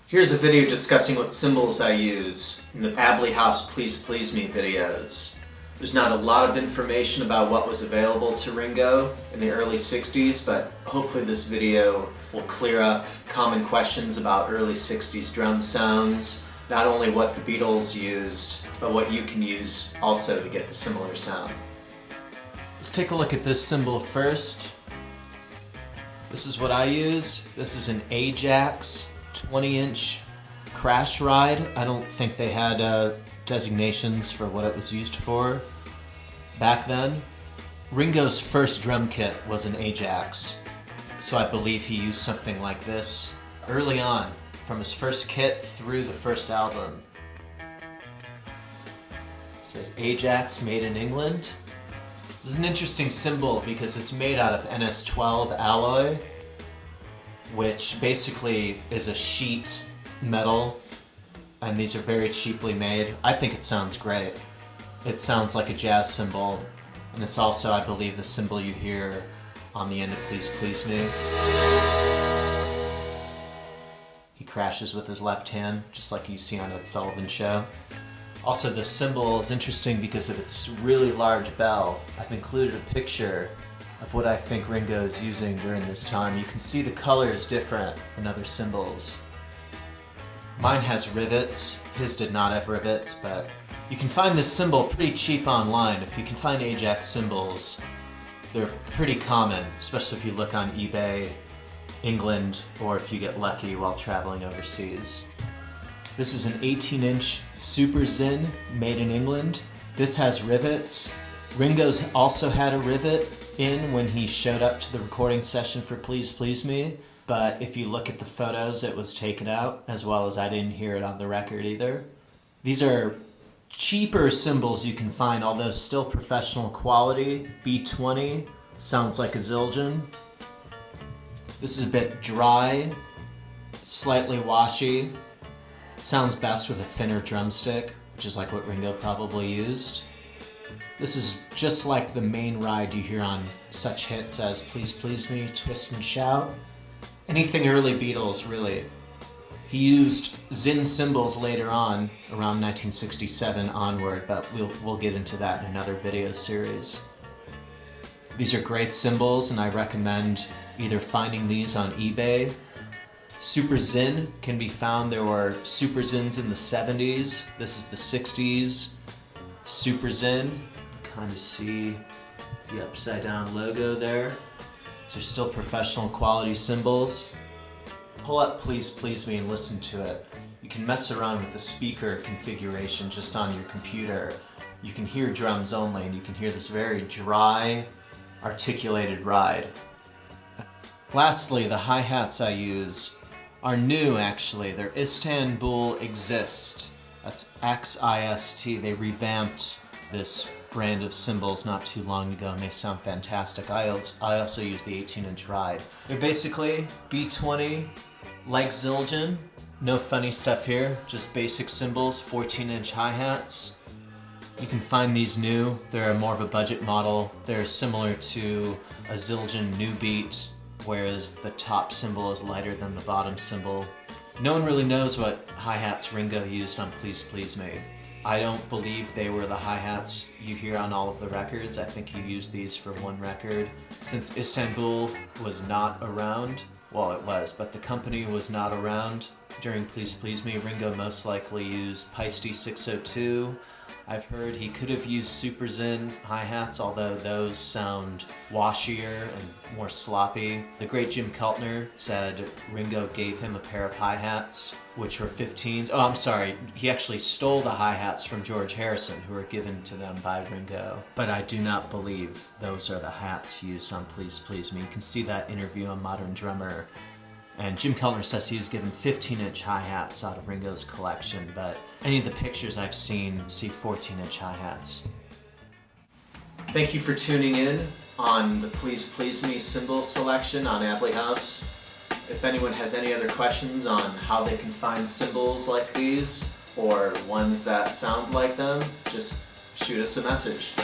Here's a video discussing what cymbals I use in the Ably House Please Please Me videos. There's not a lot of information about what was available to Ringo in the early 60s, but hopefully this video will clear up common questions about early 60s drum sounds, not only what the Beatles used, but what you can use also to get the similar sound. Let's take a look at this cymbal first. This is what I use. This is an Ajax 20-inch crash ride. I don't think they had designations for what it was used for back then. Ringo's first drum kit was an Ajax, so I believe he used something like this early on, from his first kit through the first album. It says Ajax, made in England. This is an interesting cymbal because it's made out of NS12 alloy, which basically is a sheet metal, and these are very cheaply made. I think it sounds great. It sounds like a jazz cymbal, and it's also, I believe, the cymbal you hear on the end of Please Please Me. He crashes with his left hand, just like you see on Ed Sullivan Show. Also, this cymbal is interesting because of its really large bell. I've included a picture of what I think Ringo is using during this time. You can see the color is different in other cymbals. Mine has rivets, his did not have rivets, but you can find this cymbal pretty cheap online. If you can find Ajax cymbals, they're pretty common, especially if you look on eBay, England, or if you get lucky while traveling overseas. This is an 18-inch Super Zin made in England. This has rivets. Ringo's also had a rivet in when he showed up to the recording session for Please Please Me, but if you look at the photos, it was taken out, as well as I didn't hear it on the record either. These are cheaper cymbals you can find, although still professional quality. B20 sounds like a Zildjian. This is a bit dry, slightly washy. It sounds best with a thinner drumstick, which is like what Ringo probably used. This is just like the main ride you hear on such hits as Please Please Me, Twist and Shout. Anything early Beatles, really. He used Zin cymbals later on, around 1967 onward, but we'll get into that in another video series. These are great cymbals, and I recommend either finding these on eBay. Super Zin can be found. There were Super Zins in the 70s. This is the 60s. Super Zin. Kind of see the upside down logo there. These are still professional quality cymbals. Pull up Please Please Me and listen to it. You can mess around with the speaker configuration just on your computer. You can hear drums only, and you can hear this very dry, articulated ride. Lastly, the hi-hats I use are new, actually. They're Istanbul Exist. That's X-I-S-T. They revamped this brand of cymbals not too long ago, and they sound fantastic. I also use the 18-inch ride. They're basically B20, like Zildjian. No funny stuff here, just basic cymbals, 14-inch hi-hats. You can find these new. They're more of a budget model. They're similar to a Zildjian New Beat, whereas the top cymbal is lighter than the bottom cymbal. No one really knows what hi-hats Ringo used on Please Please Me. I don't believe they were the hi-hats you hear on all of the records. I think he used these for one record. Since Istanbul was not around, well, it was, but the company was not around during Please Please Me, Ringo most likely used Paiste 602. I've heard he could have used Super Zin hi-hats, although those sound washier and more sloppy. The great Jim Keltner said Ringo gave him a pair of hi-hats, which were 15s. Oh, I'm sorry, he actually stole the hi-hats from George Harrison, who were given to them by Ringo. But I do not believe those are the hats used on Please Please Me. You can see that interview on Modern Drummer. And Jim Keltner says he was given 15-inch hi-hats out of Ringo's collection, but any of the pictures I've seen see 14-inch hi-hats. Thank you for tuning in on the Please Please Me cymbal selection on Ably House. If anyone has any other questions on how they can find cymbals like these, or ones that sound like them, just shoot us a message.